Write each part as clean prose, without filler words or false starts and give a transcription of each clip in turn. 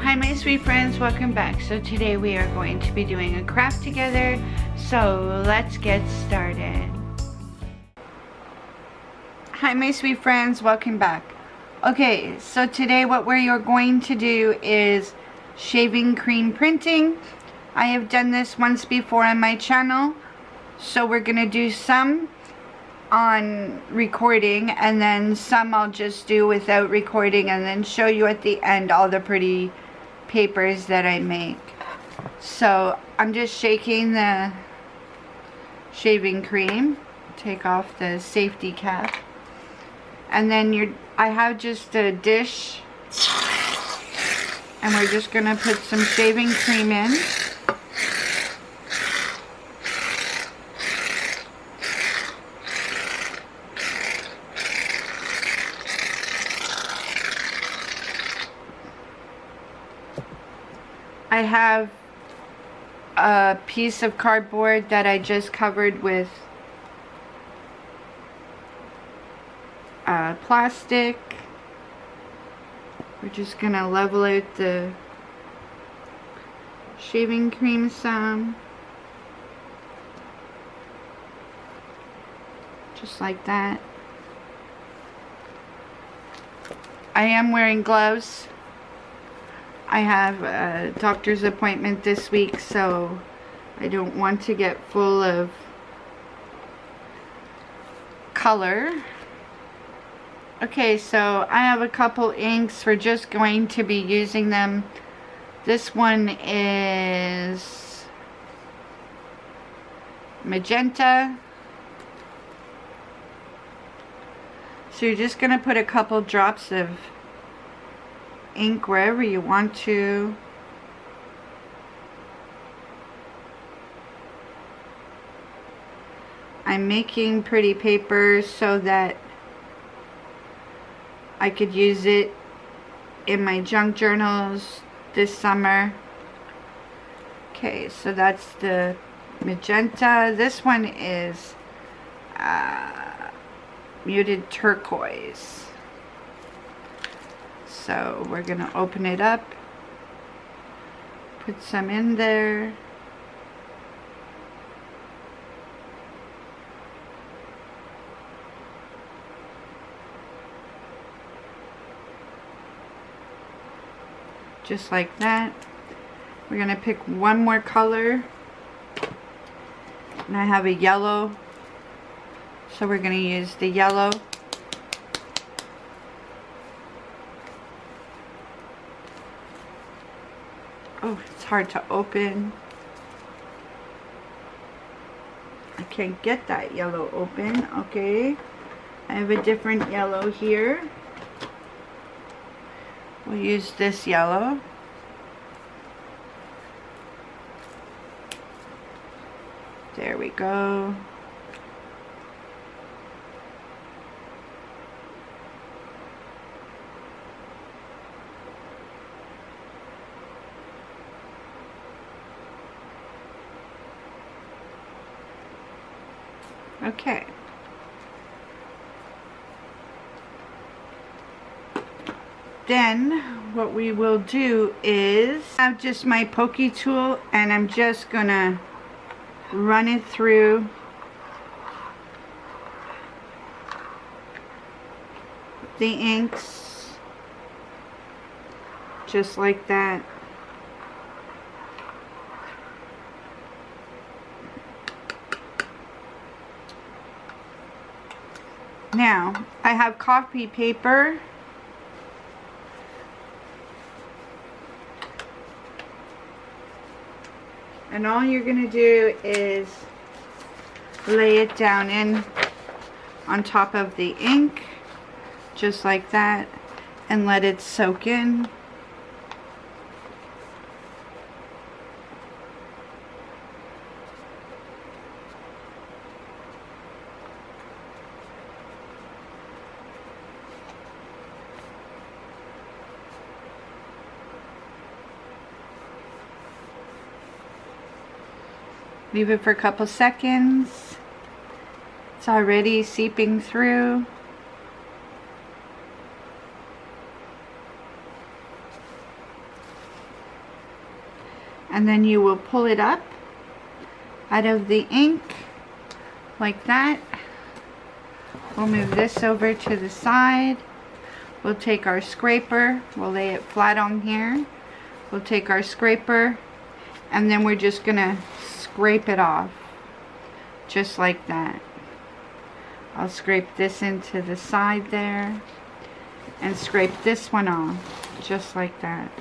Hi my sweet friends, welcome back. So today we are going to be doing a craft together, so let's get started. Hi my sweet friends, welcome back. Okay, so today what we are going to do is shaving cream printing. I have done this once before on my channel, so we're gonna do some on recording and then some I'll just do without recording and then show you at the end all the pretty papers that I make. So I'm just shaking the shaving cream, take off the safety cap, and then I have just a dish and we're just gonna put some shaving cream in. I have a piece of cardboard that I just covered with plastic. We're just gonna level out the shaving cream some. Just like that. I am wearing gloves. I have a doctor's appointment this week, so I don't want to get full of color. Okay, so I have a couple inks. We're just going to be using them. This one is magenta. So you're just going to put a couple drops of ink wherever you want to. I'm making pretty papers so that I could use it in my junk journals this summer. Okay, so that's the magenta. This one is muted turquoise. So we're gonna open it up, put some in there. Just like that. We're gonna pick one more color. And I have a yellow. So we're gonna use the yellow. Oh, it's hard to open. I can't get that yellow open. Okay. I have a different yellow here. We'll use this yellow. There we go. Okay. Then what we will do is have just my pokey tool and I'm just gonna run it through the inks just like that. Now, I have copy paper. And all you're going to do is lay it down in on top of the ink, just like that, and let it soak in. Leave it for a couple seconds. It's already seeping through. and then you will pull it up out of the ink like that. We'll move this over to the side. We'll take our scraper, we'll lay it flat on here. We'll take our scraper, and then we're just gonna scrape it off, just like that. I'll scrape this into the side there, and scrape this one off, just like that.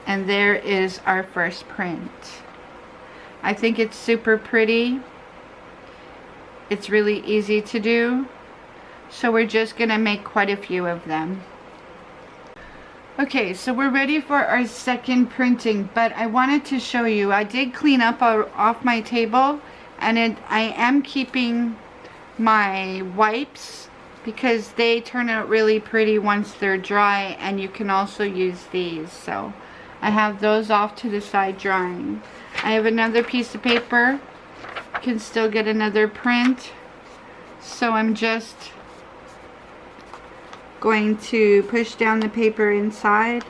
And there is our first print. I think it's super pretty. It's really easy to do. So we're just gonna make quite a few of them. Okay, so we're ready for our second printing, but I wanted to show you, I did clean up off my table, and I am keeping my wipes because they turn out really pretty once they're dry, and you can also use these. So I have those off to the side drying. I have another piece of paper, you can still get another print. So I'm just going to push down the paper inside.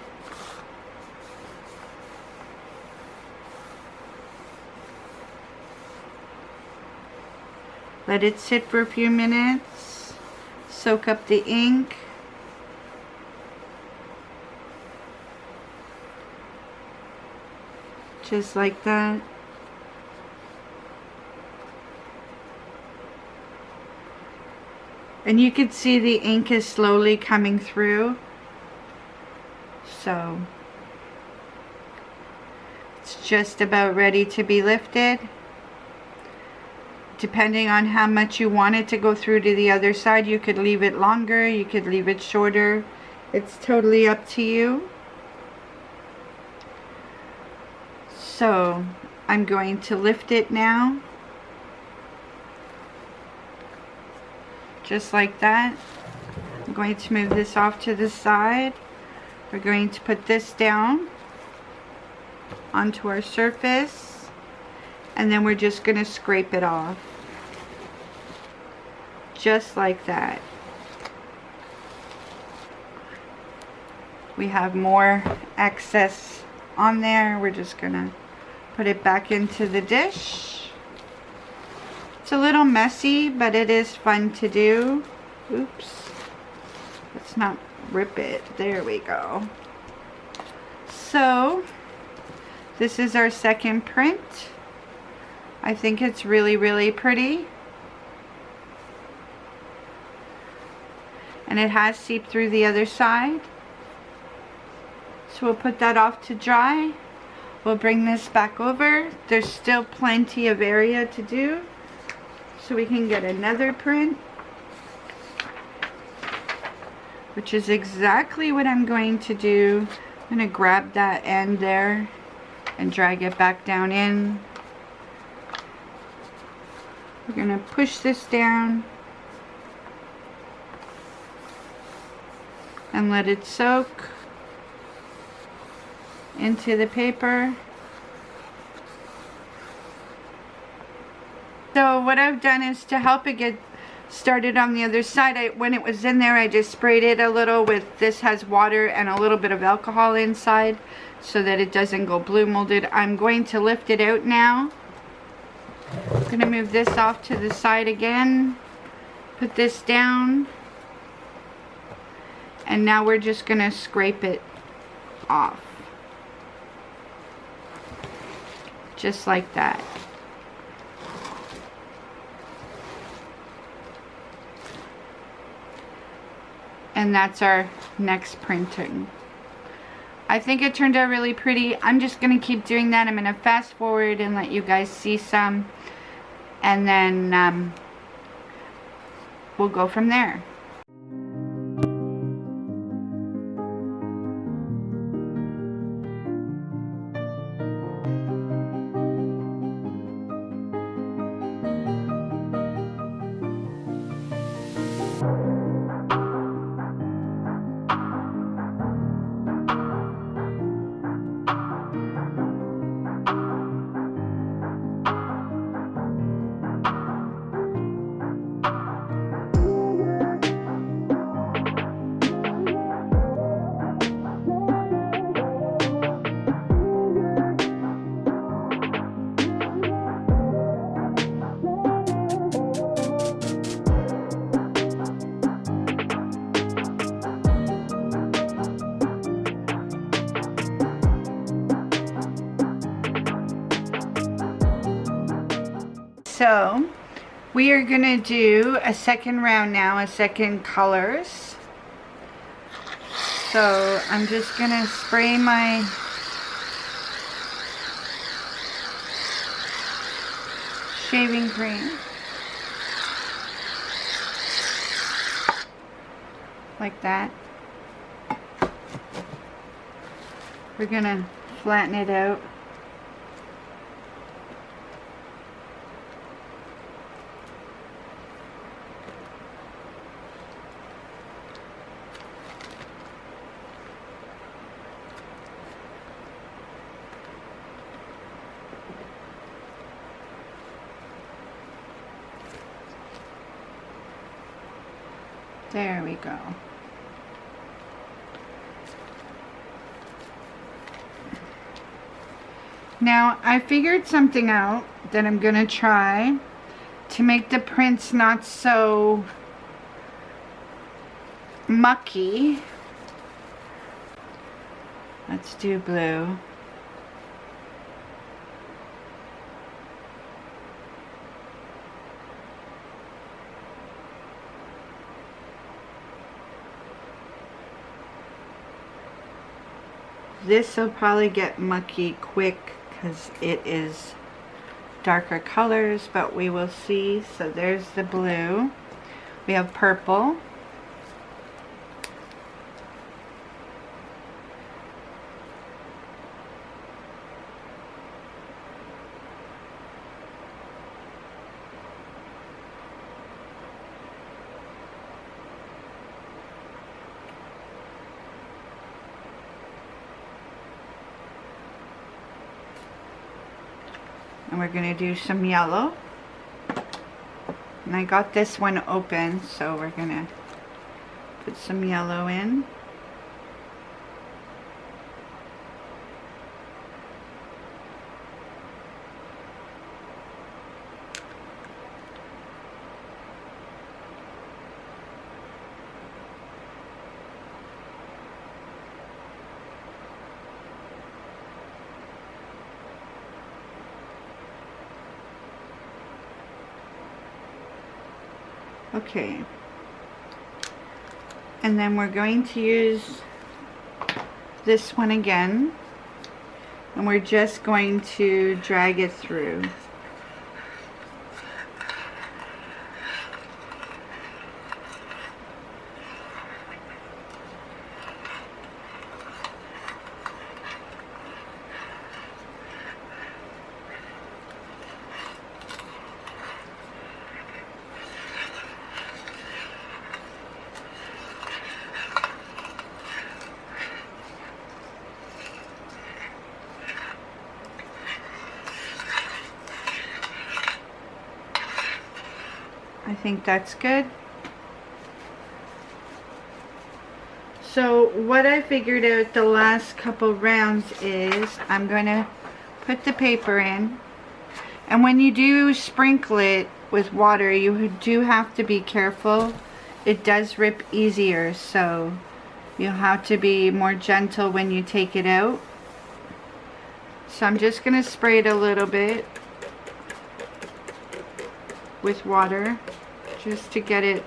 Let it sit for a few minutes, soak up the ink. Just like that. And you can see the ink is slowly coming through. So it's just about ready to be lifted. Depending on how much you want it to go through to the other side, you could leave it longer, you could leave it shorter. It's totally up to you. So I'm going to lift it now. Just like that. I'm going to move this off to the side. We're going to put this down onto our surface, and then we're just going to scrape it off. Just like that. We have more excess on there. We're just going to put it back into the dish. It's a little messy, but it is fun to do. Oops. Let's not rip it. There we go. So, this is our second print. I think it's really, really pretty. And it has seeped through the other side. So we'll put that off to dry. We'll bring this back over. There's still plenty of area to do, so we can get another print, which is exactly what I'm going to do. I'm going to grab that end there and drag it back down in. We're going to push this down and let it soak into the paper. So what I've done is, to help it get started on the other side, when it was in there, I just sprayed it a little with, this has water and a little bit of alcohol inside so that it doesn't go blue molded. I'm going to lift it out now. I'm going to move this off to the side again, put this down, and now we're just going to scrape it off. Just like that. And that's our next printing. I think it turned out really pretty. I'm just going to keep doing that. I'm going to fast forward and let you guys see some. And then we'll go from there. So we are going to do a second round now, a second colors. So I'm just going to spray my shaving cream like that. We're going to flatten it out. There we go. Now I figured something out that I'm gonna try to make the prints not so mucky. Let's do blue. This will probably get mucky quick because it is darker colors, but we will see. So there's the blue. We have purple. And we're going to do some yellow. And I got this one open, so we're going to put some yellow in. Okay, and then we're going to use this one again, and we're just going to drag it through. I think that's good. So what I figured out the last couple rounds is I'm going to put the paper in, and when you do sprinkle it with water, you do have to be careful. It does rip easier, so you'll have to be more gentle when you take it out. So I'm just going to spray it a little bit with water just to get it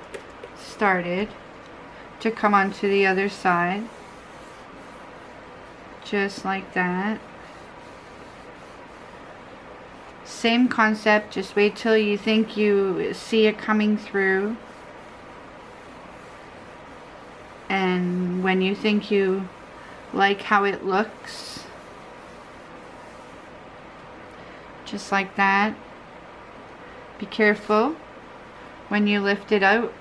started to come onto the other side, just like that. Same concept, just wait till you think you see it coming through, and when you think you like how it looks, just like that. Be careful when you lift it out.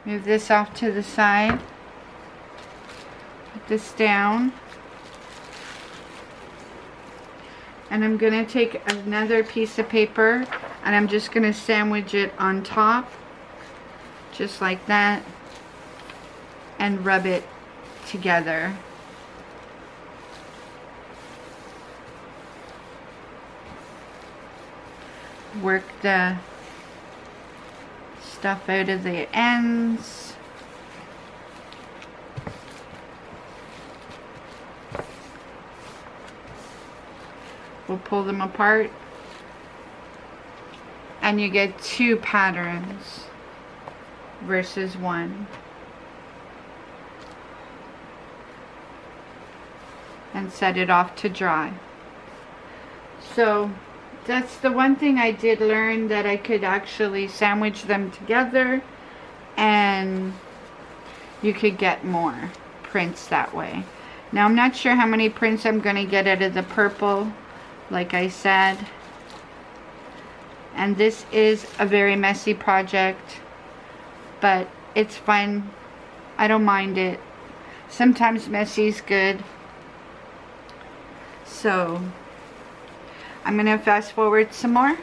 Move this off to the side. Put this down. And I'm going to take another piece of paper and I'm just going to sandwich it on top. Just like that. And rub it together. Work the stuff out of the ends. We'll pull them apart. And you get 2 patterns versus 1. And set it off to dry. So that's the one thing I did learn, that I could actually sandwich them together and you could get more prints that way. Now I'm not sure how many prints I'm going to get out of the purple, like I said. And this is a very messy project, but it's fun. I don't mind it. Sometimes messy is good. So I'm going to fast forward some more.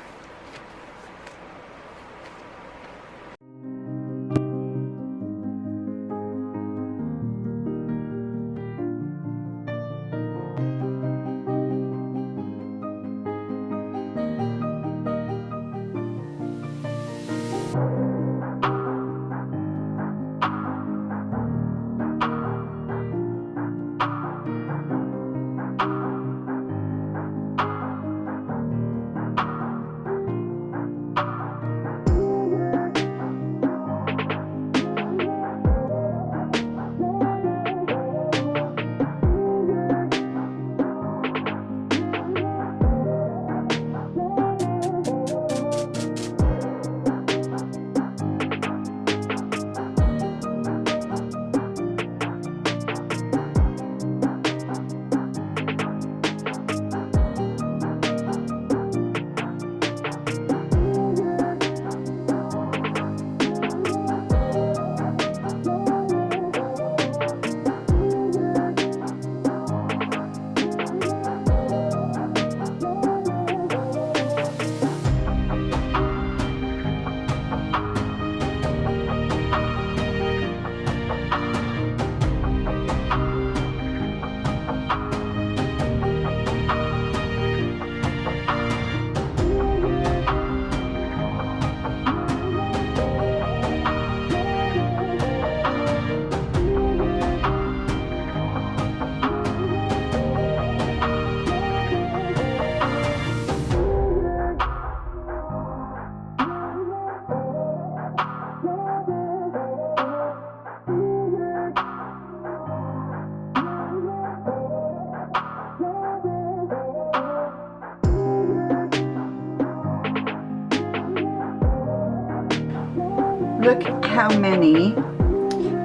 Look how many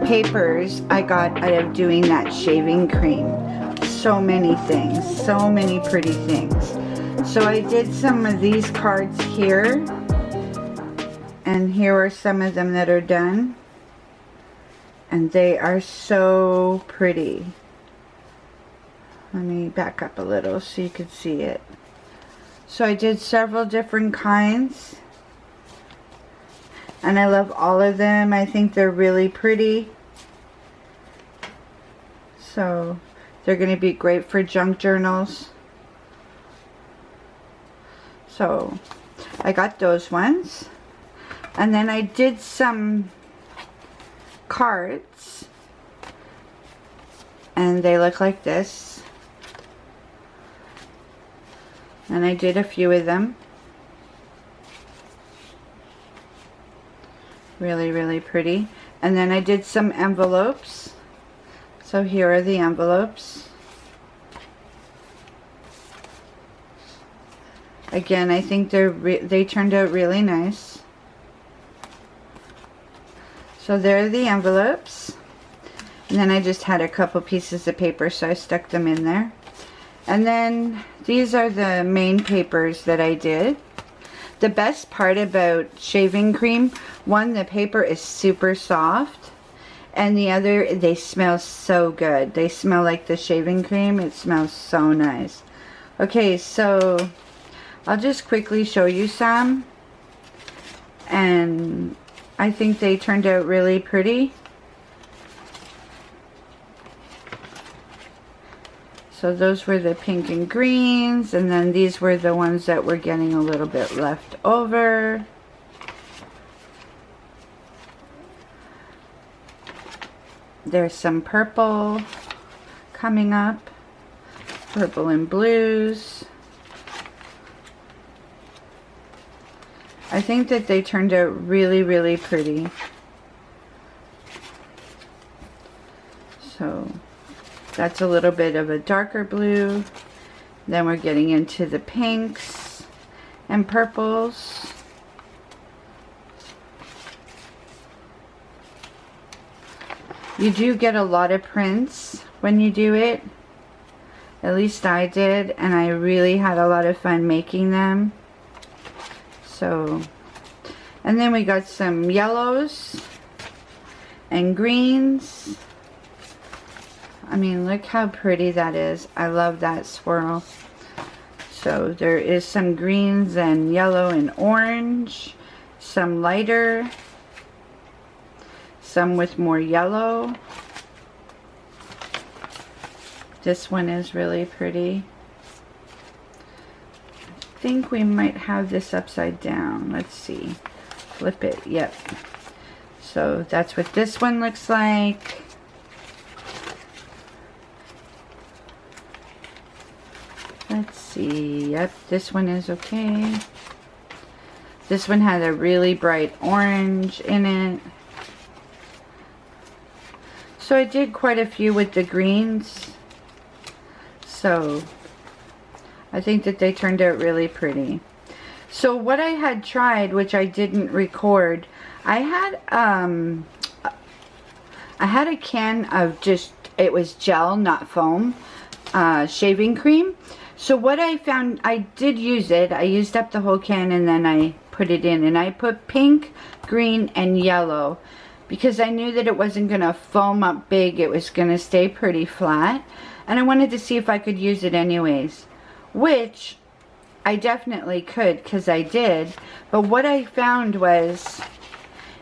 papers I got out of doing that shaving cream. So many things, so many pretty things. So I did some of these cards here, and here are some of them that are done, and they are so pretty. Let me back up a little so you can see it. So I did several different kinds, and I love all of them. I think they're really pretty. So they're going to be great for junk journals. So I got those ones. And then I did some cards. And they look like this. And I did a few of them. Really, really pretty. And then I did some envelopes. So here are the envelopes. Again, I think they turned out really nice. So there are the envelopes. And then I just had a couple pieces of paper, so I stuck them in there. And then these are the main papers that I did. The best part about shaving cream, one, the paper is super soft, and the other, they smell so good. They smell like the shaving cream. It smells so nice. Okay, so I'll just quickly show you some, and I think they turned out really pretty. So those were the pink and greens, and then these were the ones that were getting a little bit left over. There's some purple coming up, purple and blues. I think that they turned out really, really pretty. So that's a little bit of a darker blue. Then we're getting into the pinks and purples. You do get a lot of prints when you do it. At least I did, and I really had a lot of fun making them. So, and then we got some yellows and greens. I mean, look how pretty that is. I love that swirl. So there is some greens and yellow and orange, some lighter, some with more yellow. This one is really pretty. I think we might have this upside down. Let's see. Flip it. Yep. So that's what this one looks like. Let's see. Yep, this one is okay. This one had a really bright orange in it. So I did quite a few with the greens. So I think that they turned out really pretty. So what I had tried, which I didn't record, I had a can of just, it was gel, not foam, shaving cream. So what I found, I did use it. I used up the whole can and then I put it in. And I put pink, green, and yellow because I knew that it wasn't going to foam up big. It was going to stay pretty flat. And I wanted to see if I could use it anyways. Which I definitely could because I did. But what I found was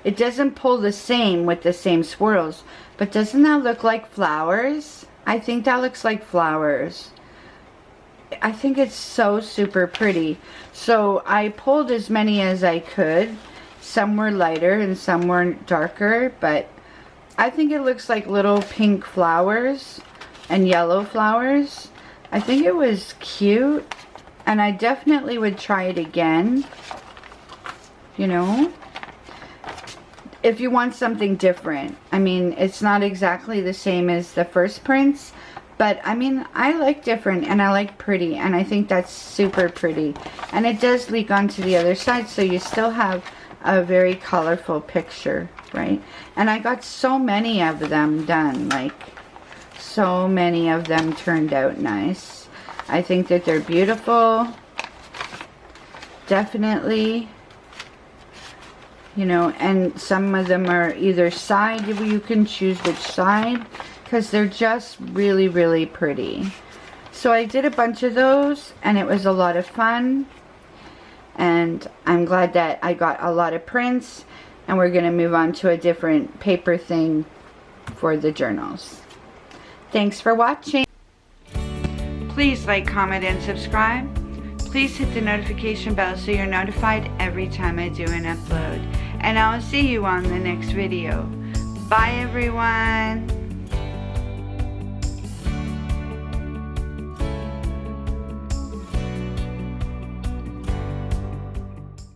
it doesn't pull the same with the same swirls. But doesn't that look like flowers? I think that looks like flowers. I think it's so super pretty. So I pulled as many as I could. Some were lighter and some were darker, but I think it looks like little pink flowers and yellow flowers. I think it was cute, and I definitely would try it again. You know, if you want something different. I mean, it's not exactly the same as the first prints, but I mean, I like different and I like pretty, and I think that's super pretty. And it does leak onto the other side, so you still have a very colorful picture, right? And I got so many of them done, like so many of them turned out nice. I think that they're beautiful. Definitely. You know, and some of them are either side, you can choose which side, because they're just really, really pretty. So I did a bunch of those, and it was a lot of fun. And I'm glad that I got a lot of prints, and we're going to move on to a different paper thing for the journals. Thanks for watching. Please like, comment, and subscribe. Please hit the notification bell so you're notified every time I do an upload. And I'll see you on the next video. Bye everyone.